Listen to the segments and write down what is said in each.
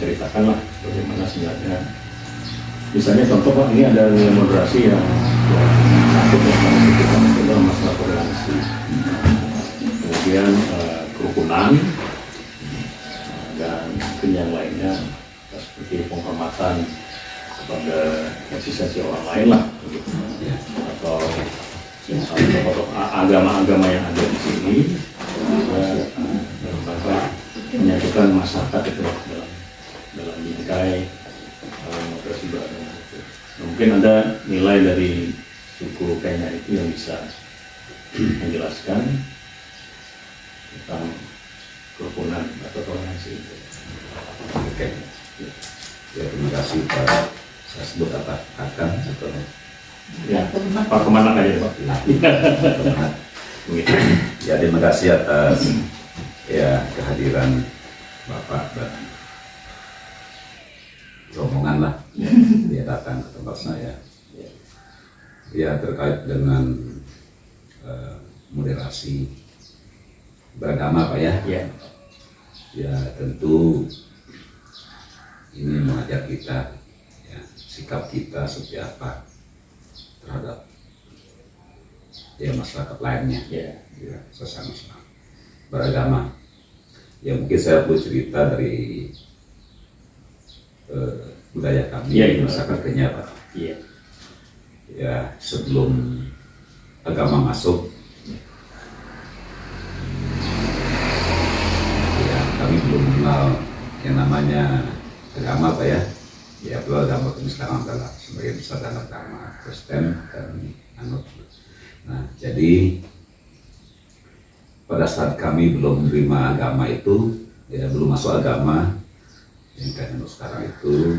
diceritakan lah bagaimana sebenarnya. Misalnya contoh Pak, ini ada nilai moderasi yang satu yang kita adalah masalah toleransi, kemudian kerukunan, dan mungkin yang lainnya seperti penghormatan kepada eksistensi orang lain lah, gitu. Atau agama-agama yang ada di sini dalam rangka menyatukan masyarakat itu dalam bingkai moderasi beragama itu. Nah, mungkin ada nilai dari suku Kenya itu yang bisa menjelaskan tentang kerukunan atau toleransi itu. Oke. Ya, terima kasih Pak. Saya sebut apa? Kakak atau Ya, Pak Kemenak aja Pak. Kemenak. Ya, terima kasih atas ya kehadiran Bapak dan rombongan lah. Dia datang ke tempat saya. Ya, terkait dengan moderasi beragama Pak ya. Ya, tentu ini mengajak kita ya, sikap kita seperti apa terhadap ya masyarakat lainnya ya sesama beragama. Ya, mungkin saya perlu cerita dari budaya kami di masyarakat Kenya Pak. Ya, sebelum agama masuk ya kami belum mengenal yang namanya agama Pak ya. Ya, kalau agama kami sekarang adalah sebagai besar dalam agama Kristen dan anut. Nah, jadi pada saat kami belum menerima agama itu, ya belum masuk agama yang kami anut sekarang itu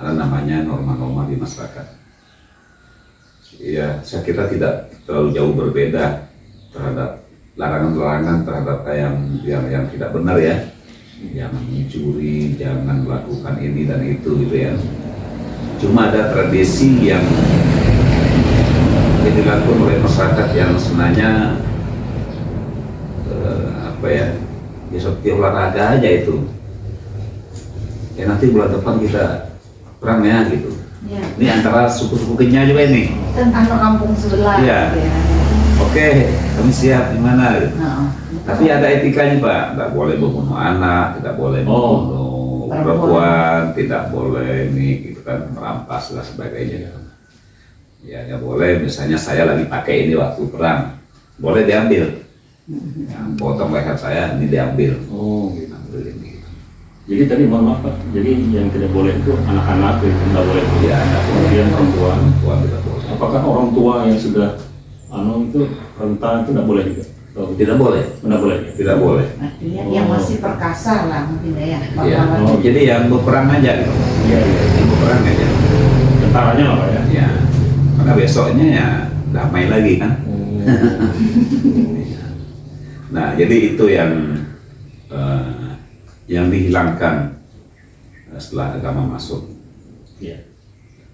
ada namanya norma-norma di masyarakat. Ya, saya kira tidak terlalu jauh berbeda terhadap larangan-larangan terhadap yang tidak benar ya. Jangan mencuri, jangan melakukan ini dan itu gitu ya. Cuma ada tradisi yang dilakukan oleh masyarakat yang sebenarnya apa ya seperti olahraga aja itu. Ya, nanti bulan depan kita perang ya gitu. Ya. Ini antara suku-suku Kenya juga ini. Kan anak kampung sebelah. Iya. Ya. Oke, kami siap gimana gitu. Nah, Tapi ada etikanya Pak, tidak boleh membunuh anak, tidak boleh membunuh perempuan, tidak boleh ini gitu kan, merampas dan sebagainya. Ya, nggak boleh. Misalnya saya lagi pakai ini waktu perang, boleh diambil. Yang potong leher saya ini diambil. Oh, gitu. Ambil ini. Jadi tadi mohon maaf Pak, jadi yang tidak boleh itu anak-anak itu tidak boleh. Ya, Kemudian perempuan tidak boleh. Apakah orang tua yang sudah itu rentan itu tidak boleh juga? Tidak boleh. Tidak boleh. Tidak boleh. artinya yang masih perkasa lah mungkin ya. Ya. Jadi yang berperang aja gitu. Iya. Yang berperang aja. Tentaranya lah Pak ya. Ya. Karena besoknya ya damai lagi kan. Nah, jadi itu yang dihilangkan setelah agama masuk. Iya.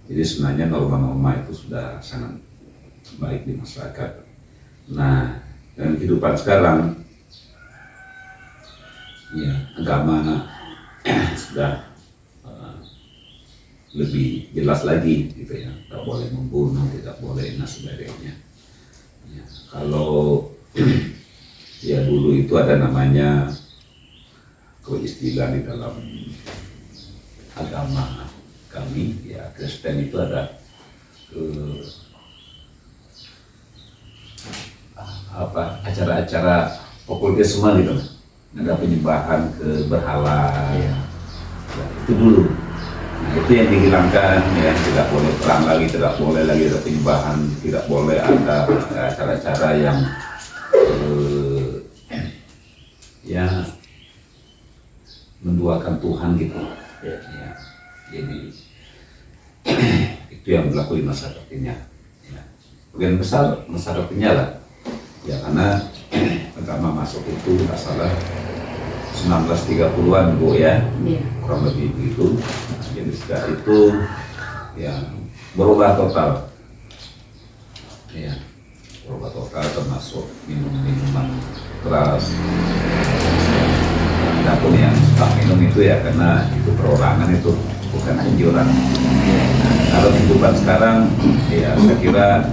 Jadi sebenarnya norma-norma itu sudah sangat baik di masyarakat. Nah, dan kehidupan sekarang, ya agama sudah lebih jelas lagi, gitu ya. Tidak boleh membunuh, tidak boleh dan sebagainya. Ya, kalau ya dulu itu ada namanya kalau istilah di dalam agama kami ya Kristen itu ada acara-acara okultisme gitu, ada penyembahan ke berhala ya, itu dulu. Nah, itu yang dihilangkan ya, tidak boleh perang lagi, tidak boleh lagi ada penyembahan, tidak boleh ada acara-acara yang ya menduakan Tuhan gitu ya. Jadi itu yang berlaku di masyarakat Kenya ya. Bagian besar masyarakat Kenya lah ya, karena agama masuk itu nggak salah 1930-an Bu ya, kurang lebih begitu. Jadi sejak itu ya berubah total ya, berubah total, termasuk minuman keras, adapun yang upah minum itu ya karena itu perorangan, itu bukan anjuran. Nah, kalau kehidupan sekarang ya saya kira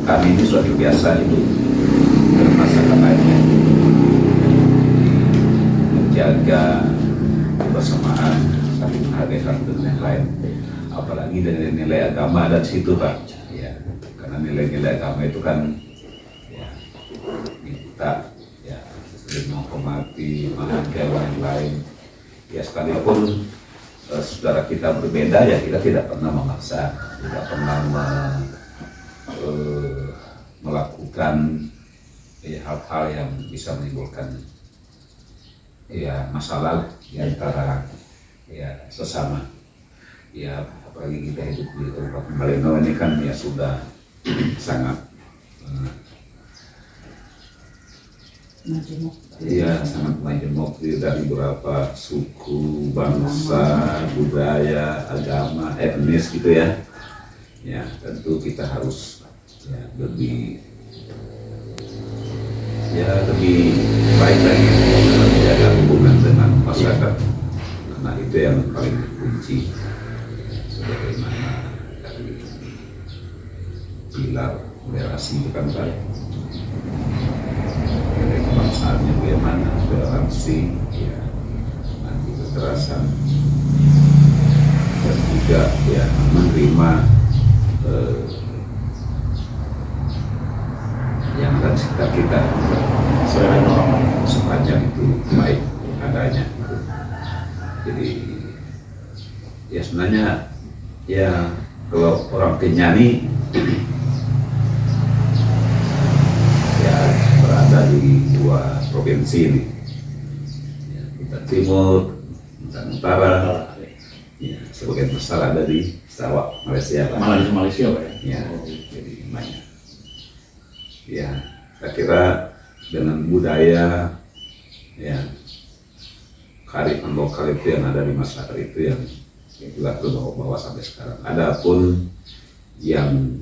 kami ini sudah terbiasa hidup bermasyarakat lainnya, menjaga kebersamaan, saling menghargai satu dengan yang lain, apalagi dari nilai agama dan situ Pak ya, karena nilai-nilai agama itu kan ya kita ya saling menghormati, menghargai orang lain ya, sekalipun saudara kita berbeda ya kita tidak pernah memaksa, tidak pernah melakukan ya, hal-hal yang bisa menimbulkan ya masalah di antara ya sesama ya, apalagi kita hidup di Kabupaten Malino ini kan ya sudah sangat Majemuk. iya sangat majemuk dari beberapa suku, bangsa, budaya, agama, etnis gitu ya. Ya tentu kita harus ya lebih baik lagi dalam menjaga hubungan dengan masyarakat, karena itu yang paling kunci sebagaimana dari pilar moderasi itu kan baik. Nilai kebangsaannya bagaimana, toleransi, ya, anti kekerasan, dan juga ya menerima yang ada di sekitar kita sepanjang itu baik adanya. Jadi ya sebenarnya ya kalau orang Kenyani ya berada di dua provinsi ini, ya, Bintan Timur, Bintan Utara, ya, sebagian besar ada di Sarawak, Malaysia Pak. Malaysia Pak ya? Ya, jadi banyak. Ya, saya kira dengan budaya ya kearifan lokal itu yang ada di masyarakat itu yang juga terbawa sampai sekarang. Adapun yang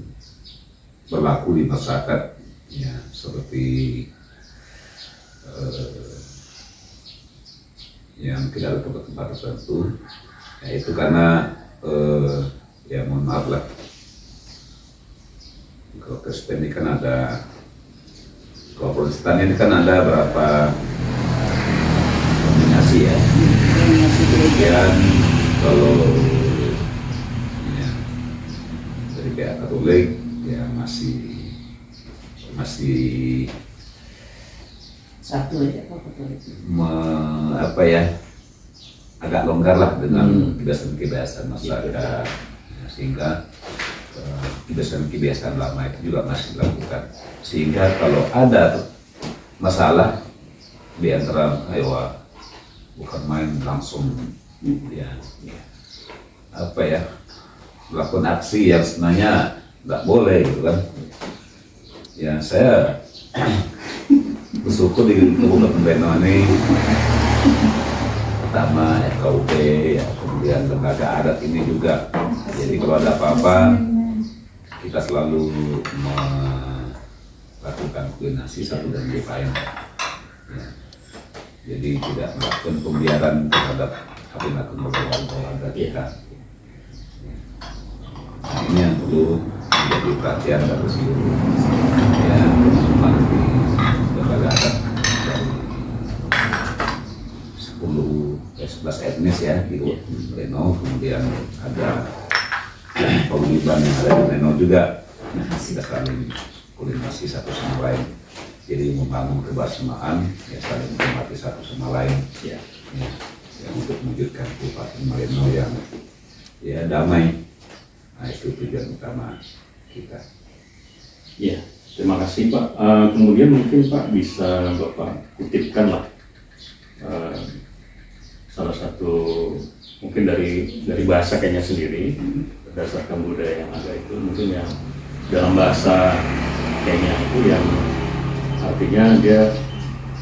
berlaku di masyarakat ya seperti yang tidak ada tempat-tempat tertentu, ya itu karena ya mohon maaf lah, kalau Kristen ini kan ada, kalau Protestan ini kan ada berapa dominasi ya. Kemudian kalau ya, dari pihak Katolik ya masih Satu aja Pak Katolik. apa ya, agak longgar lah dengan kebiasaan-kebiasaan masyarakat, ya, sehingga kebiasaan-kebiasaan lama itu juga masih dilakukan, sehingga kalau ada masalah di antara bukan main langsung ya apa ya melakukan aksi yang sebenarnya nggak boleh gitu kan. Ya saya bersyukur di Kabupaten Beno ini, pertama FKUP ya, kemudian lembaga adat ini juga, jadi kalau ada apa-apa kita selalu melakukan koordinasi satu dan lain ya. Jadi tidak melakukan pembiaran terhadap akun-akun warga kita. Nah, ini yang perlu menjadi perhatian dari seluruh ya teman-teman di lembaga adat dari 11 etnis ya di Beno, kemudian ada paguyuban yang ada di Beno juga. Nah, kita saling koordinasi satu sama lain. Jadi membangun kebersamaan, ya saling menghormati satu sama lain, ya, untuk mewujudkan Kabupaten Malino yang ya damai. Nah itu tujuan utama kita. Ya, terima kasih Pak. Kemudian mungkin Pak bisa Bapak kutipkan lah salah satu mungkin dari bahasa Kenya sendiri berdasarkan budaya yang ada itu, mungkin yang dalam bahasa Kenya itu yang artinya dia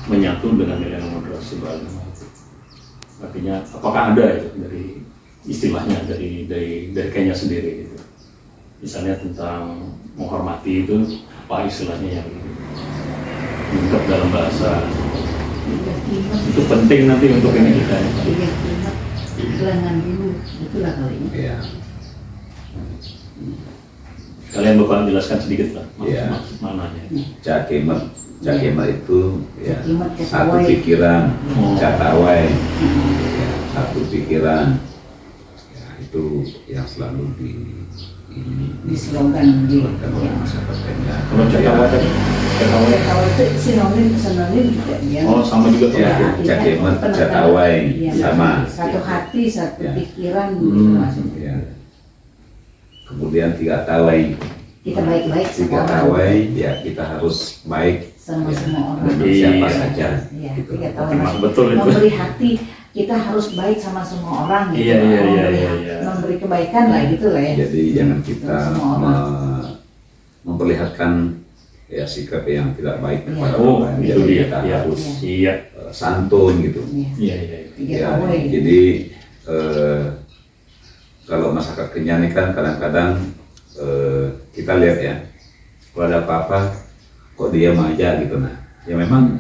menyatu dengan nilai moderasi Bali. Artinya apakah ada itu dari istilahnya dari Kenya sendiri gitu. Misalnya tentang menghormati itu apa istilahnya yang diungkap dalam bahasa Iya, kimat. Itu penting nanti untuk ini kita. Iya, kimat. Lengan dulu, itulah kali ini. Ya, Kalian Bapak jelaskan sedikit lah Iya. maksud mananya. cakemet, itu ya Cakemet, satu catawai. pikiran, Oh. catawai, ya, satu pikiran, ya, itu yang selalu Di slogan di. dilakukan oleh masyarakat Kenyam. Kalau cakawai tadi, cakawai. Kalau itu sinonim juga dia. Oh sama juga tuh. Ya, cakemet, catawai, Iya, sama. Satu hati, satu Ya. pikiran Hmm. gitu maksudnya. Ya. Kemudian 3 tawai. Kita baik-baik 3 tawai, ya kita harus baik sama ya, semua orang. dengan siapa Iya. saja. Iya, gitu. 3 tahun. Memang betul itu. Memberi hati, kita harus baik sama semua orang gitu. Iya, iya, iya, Memberi- iya, iya. Memberi kebaikan lah gitu lah ya. Jadi jangan kita Semua orang. memperlihatkan ya sikap yang tidak baik Iya. kepada Oh orang. itu Jadi dia. kita Iya. harus Iya. santun gitu. Iya. Iya iya. Iya. 3 Ya, tawai. jadi kalau masyarakat Kenyam ini kan kadang-kadang kita lihat ya, kalau ada apa-apa kok diam aja gitu. Nah, ya memang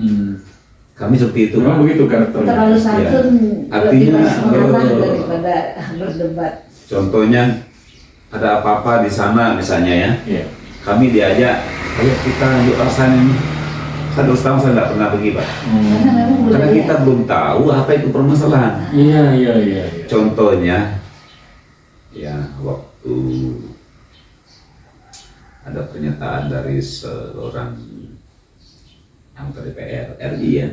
kami seperti itu. Memang Pak. begitu karakternya. Terlalu santun, lebih Artinya, banyak mengalah eh, daripada berdebat. Contohnya ada apa-apa di sana misalnya ya, Iya. kami diajak, ayo kita yuk rasanya. Saya terus terang saya nggak pernah pergi Pak, Karena memang karena budaya. kita belum tahu apa itu permasalahan. Iya iya iya. Iya. Contohnya, ya waktu ada pernyataan dari seorang anggota DPR RI ya,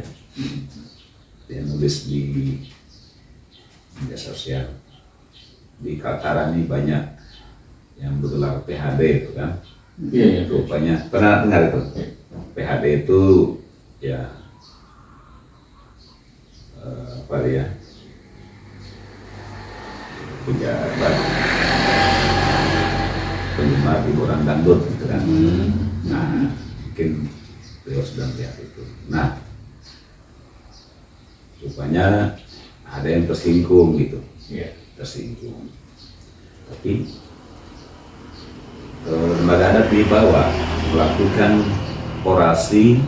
dia nulis di media sosial, di Kaltara ini banyak yang bergelar PHD itu kan. Iya iya. Rupanya pernah dengar itu? PHD itu ya apa ya, pejabat penggemar hiburan dangdut gitu kan. Nah mungkin beliau sudah melihat itu. Nah rupanya ada yang tersinggung gitu, Iya. tersinggung. Tapi lembaga adat di bawah melakukan orasi,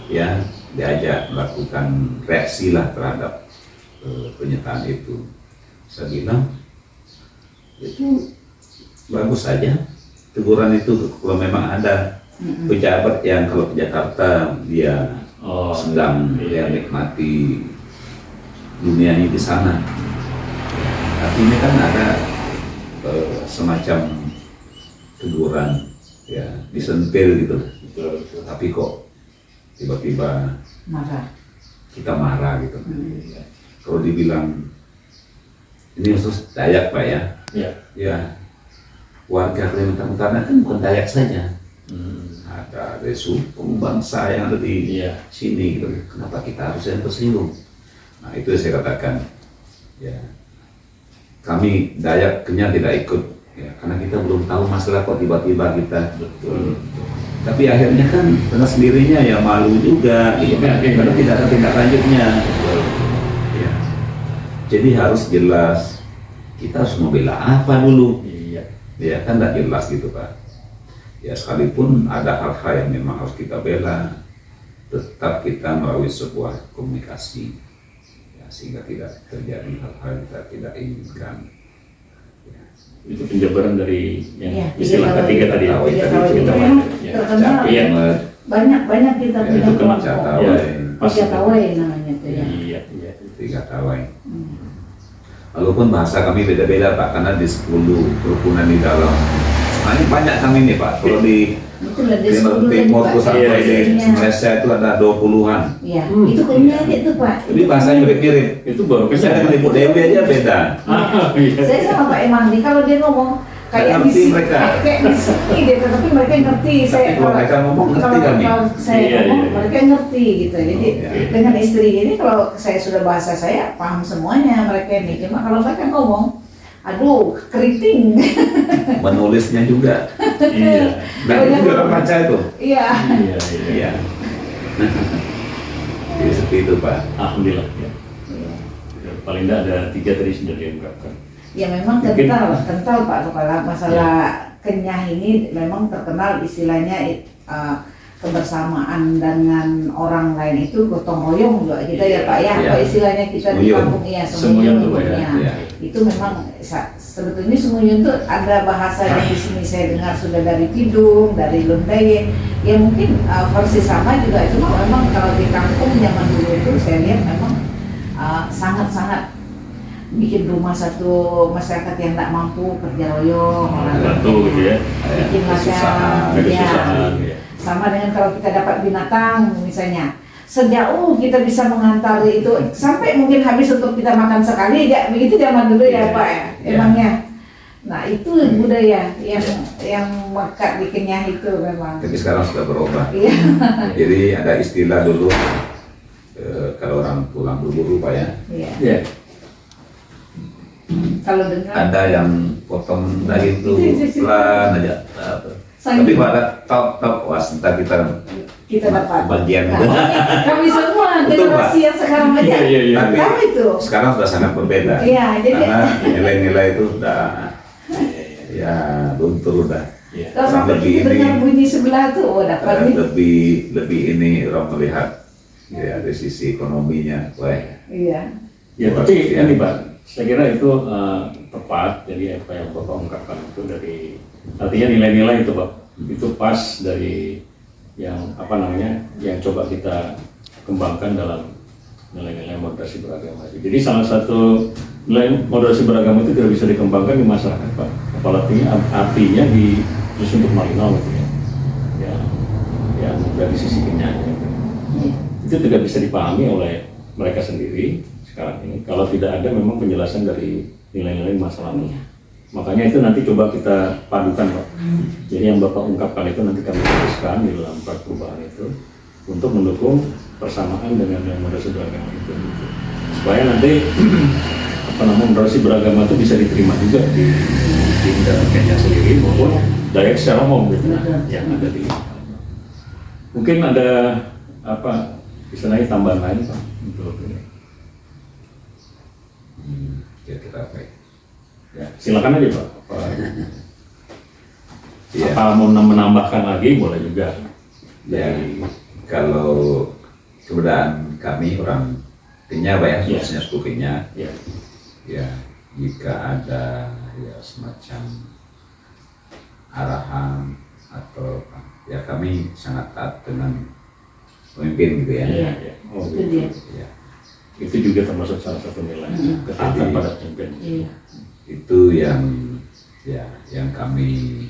ya diajak melakukan reaksi lah terhadap pernyataan itu. Saya bilang itu bagus saja teguran itu kalau memang ada pejabat yang kalau ke Jakarta dia Oh. sedang iya. dia nikmati dunianya di sana. Tapi ini kan ada semacam teguran ya disentil gitu, Betul betul. tapi kok tiba-tiba Marah. kita marah gitu. Iya. Kalau dibilang ini khusus Dayak Pak ya, Iya. ya warga Kalimantan Utara kan bukan Dayak saja, Hmm. ada dari suku bangsa yang ada di Iya. sini gitu. Kenapa kita harus yang tersinggung? Nah itu yang saya katakan ya, kami Dayak Kenyam tidak ikut ya, karena kita belum tahu masalah kok tiba-tiba kita. Betul. Tapi akhirnya kan dengan sendirinya ya malu juga gitu kan, Iya. karena tidak ada tindak lanjutnya ya. Jadi harus jelas kita harus membela apa dulu Iya. ya, kan tidak jelas gitu Pak ya. Sekalipun ada hal-hal yang memang harus kita bela, tetap kita melalui sebuah komunikasi ya, sehingga tidak terjadi hal-hal yang kita tidak inginkan ya. Itu penjabaran dari yang Iya, istilah tiga ketiga tahun. tadi ya. Tiga Tiga tahun tahun itu itu Kita memang ya. terkenal. Iya. Banyak kita Ya, punya itu kan kelompok. catawai. Pas. 3 tawai namanya tuh ya. Iya iya. 3 tawai. Walaupun bahasa kami beda-beda Pak, karena di 10 kerukunan di dalam. Nah ini banyak kami nih Pak, kalau di Itu lah di Timur seluruh Timur Pak. Pusat Iya, di iya. Malaysia itu ada 20-an. Iya, itu kenyanya itu Pak. Jadi bahasanya mirip-mirip. Itu baru Saya dengan Ibu Dewi aja beda. Ah, iya. Saya sama Pak Emang nih kalau dia ngomong kayak Ngerti di sini, mereka. kayak di sini gitu, tapi mereka ngerti. Tapi kalau mereka ngomong ngerti kami. Kalau saya Iya, ngomong iya. mereka ngerti gitu. Jadi Oke. dengan istri ini kalau saya sudah bahasa saya paham semuanya mereka ini. Cuma kalau mereka ngomong, aduh keriting. Menulisnya juga. Iya. Dan itu juga orang baca itu. Iya. Iya iya. Iya. Jadi seperti itu Pak. Alhamdulillah. Ya. Paling tidak ada 3 tadi sudah diungkapkan. Ya memang Mungkin- kental Pak kepala masalah Kenyah ini memang terkenal istilahnya kebersamaan dengan orang lain itu gotong royong juga kita ya Pak ya, Iya. apa istilahnya kita di Semuyun. kampung ya Semuyun tuh, Pak, ya. ya. Iya. Itu memang sebetulnya semuyun itu ada bahasa yang di sini saya dengar sudah dari Kidung, dari Lundaye, ya mungkin versi sama juga, cuma memang kalau di kampung zaman dulu itu saya lihat memang sangat-sangat bikin rumah satu masyarakat yang tidak mampu kerja royong, orang Bantu gitu ya. bikin Kesusahan, makan, ya. kesusahan, ya. Sama dengan kalau kita dapat binatang misalnya, sejauh kita bisa mengantar itu sampai mungkin habis untuk kita makan sekali, ya begitu zaman dulu ya Iya. Pak ya, Iya. emangnya. Nah itu budaya yang melekat di Kenyah itu memang. Tapi sekarang sudah berubah. Iya. Jadi ada istilah dulu kalau orang pulang berburu Pak ya, Iya. Iya. Kalau dengar ada yang potong daging tuh Itu. pelan aja. Tapi Pak tahu was ntar kita dapat. bagian Nah, itu. kami semua Betul, generasi Pak. yang sekarang aja Iya, iya, iya. Tapi tahu itu. sekarang sudah sangat berbeda. Iya, jadi Karena nilai-nilai itu sudah ya luntur udah. Iya. kalau sampai lebih kita dengar ini- bunyi sebelah tuh, oh dapat nih. lebih ini orang melihat ya dari sisi ekonominya, wah. Iya. Ya, tapi ini Pak, saya kira itu tepat. Jadi apa yang Bapak ungkapkan itu dari artinya nilai-nilai itu Pak, itu pas dari yang apa namanya, yang coba kita kembangkan dalam nilai-nilai moderasi beragama. Jadi salah satu nilai moderasi beragama itu tidak bisa dikembangkan di masyarakat Pak. Apalagi artinya di khusus untuk Malinau gitu ya. Ya, yang dari sisi Kenyanya itu tidak bisa dipahami oleh mereka sendiri sekarang ini kalau tidak ada memang penjelasan dari nilai-nilai masa lalu. Makanya itu nanti coba kita padukan Pak. Jadi yang Bapak ungkapkan itu nanti kami tuliskan di dalam perubahan itu untuk mendukung persamaan dengan yang moderasi beragama itu. Supaya nanti apa namanya moderasi beragama itu bisa diterima juga di negara Kenya sendiri maupun Dayak secara umum gitu yang ada di. Mungkin ada apa istilahnya tambahan lain Pak untuk ini. Kira-kira apa ya? Ya, silakan aja Pak. Iya. Apa mau menambahkan lagi boleh juga. Ya, kalau keberadaan kami orang Kenyah Pak ya, Iya. khususnya suku Kenyah, Ya, ya jika ada ya semacam arahan atau ya kami sangat taat dengan pemimpin gitu ya. Iya. ya. Oh, Itu gitu. dia. Ya, Itu juga termasuk salah satu nilai ketaatan Jadi- pada pemimpin. Iya. itu yang ya yang kami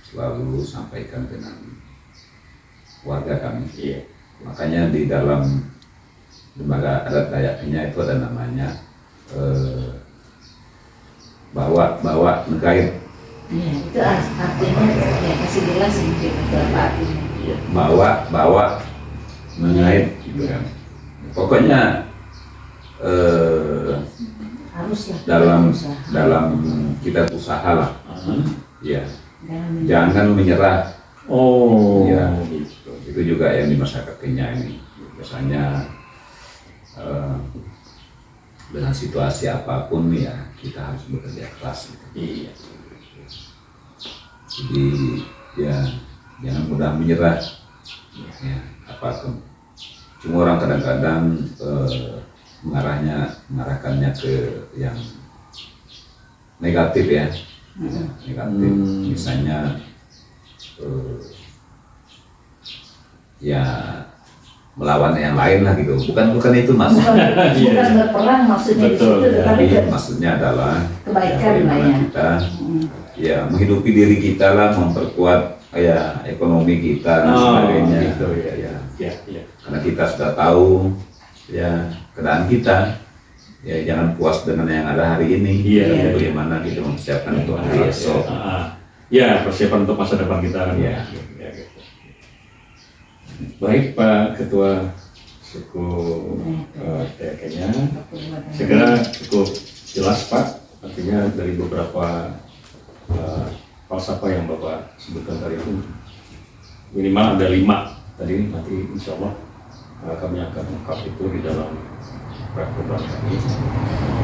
selalu sampaikan dengan warga kami. Iya. Makanya di dalam lembaga adat Dayak Kenyah itu ada namanya bawa negait, Iya, itu artinya ya kasih jelas mungkin itu apa artinya. Iya. bawa mengait gitu kan. Pokoknya Haruslah dalam usaha. kita usaha lah, Ah. ya Jangan jangan menyerah. Oh, Iya. gitu. Itu juga yang di masyarakat Kenya ini biasanya dengan situasi apapun ya kita harus bekerja keras gitu. Iya. Jadi ya jangan mudah menyerah ya apapun. Cuma orang kadang-kadang mengarahkannya ke yang negatif ya, negatif. Misalnya ya melawan yang lain lah gitu. Bukan itu maksudnya. bukan berperang maksudnya di Betul, situ, tetapi Tapi maksudnya adalah kebaikan ya, lah bagaimana ya. kita ya menghidupi diri kita lah, memperkuat ya ekonomi kita dan sebagainya. Gitu ya, ya. Ya, ya. Karena kita sudah tahu ya keadaan kita, ya jangan puas dengan yang ada hari ini. Iya, Tapi iya. bagaimana kita mempersiapkan untuk hari esok. Ya, persiapan untuk masa depan kita kan. Iya. Ya, gitu. Baik Pak Ketua Suku Dayak Kenyah, saya kira cukup jelas Pak. Artinya dari beberapa falsafah yang Bapak sebutkan tadi itu minimal ada 5 tadi. Nanti insya Allah kami akan ungkap itu di dalam program kami.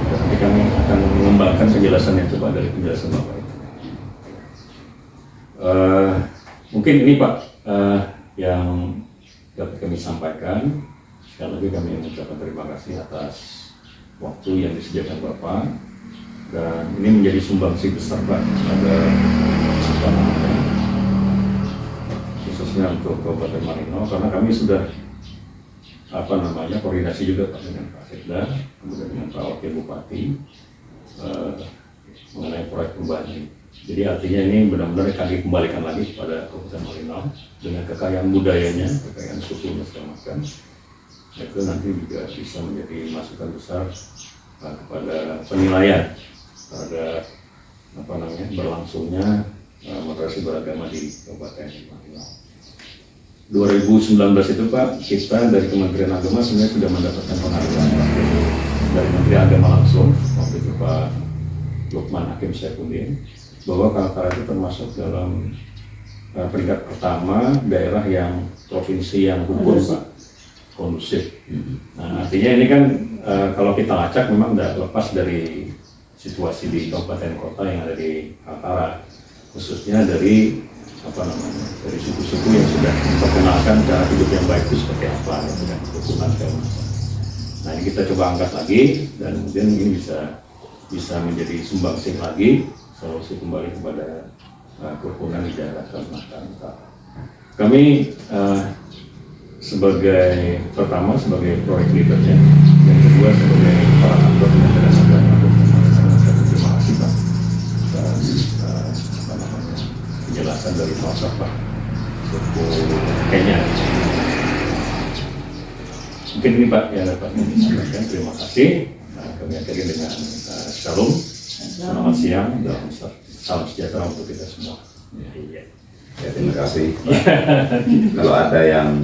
Dan nanti kami akan mengembangkan penjelasan yang coba dari penjelasan Bapak itu. Mungkin ini Pak, yang dapat kami sampaikan. Sekali lagi kami mengucapkan terima kasih atas waktu yang disediakan Bapak, dan ini menjadi sumbangsi besar Pak pada apa namanya, khususnya untuk Kabupaten Marino, karena kami sudah apa namanya koordinasi juga Pak dengan Pak Sekda, kemudian dengan Pak Wakil Bupati mengenai proyek perubahan ini. Jadi artinya ini benar-benar akan dikembalikan lagi kepada Kabupaten Marino dengan kekayaan budayanya, kekayaan suku dan segala macam. Itu nanti juga bisa menjadi masukan besar kepada penilaian terhadap apa namanya berlangsungnya moderasi beragama di Kabupaten Marino. 2019 itu Pak, kita dari Kementerian Agama sebenarnya sudah mendapatkan penghargaan dari Menteri Agama langsung, waktu itu Pak Lukman Hakim Saifuddin, bahwa Kaltara itu termasuk dalam peringkat pertama daerah yang provinsi yang hukum Pak, kondusif. Nah artinya ini kan kalau kita lacak memang tidak lepas dari situasi di kabupaten kota yang ada di Kaltara, khususnya dari apa namanya dari suku-suku yang sudah memperkenalkan cara hidup yang baik itu seperti apa, dengan dukungan segala macam. Nah ini kita coba angkat lagi dan kemudian ini bisa menjadi sumbangsih lagi solusi kembali kepada kerukunan di daerah Kalimantan Utara. Kami sebagai pertama sebagai proyek leadernya, yang kedua sebagai kepala kantor Kementerian Agama, terima kasih Pak atas apa namanya penjelasan dari falsafah suku Kenya. Mungkin ini Pak yang dapat kami sampaikan. Terima kasih. Kami akhiri dengan shalom, selamat siang, dan salam sejahtera untuk kita semua. Ya, terima kasih. Kalau ada yang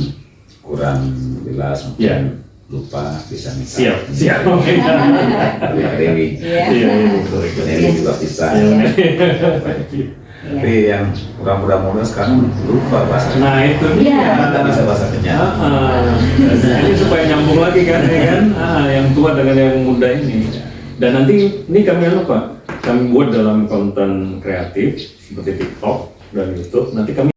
kurang jelas mungkin lupa bisa minta. Siap. Pak Dewi. Dewi juga bisa. Tapi yang kurang muda-muda sekarang lupa bahasa. Nah itu Kita bisa bahasa Kenyang. Ini supaya nyambung lagi kan, ya kan? Yang tua dengan yang muda ini. Dan nanti ini kami lupa, kami buat dalam konten kreatif seperti TikTok dan YouTube. Nanti kami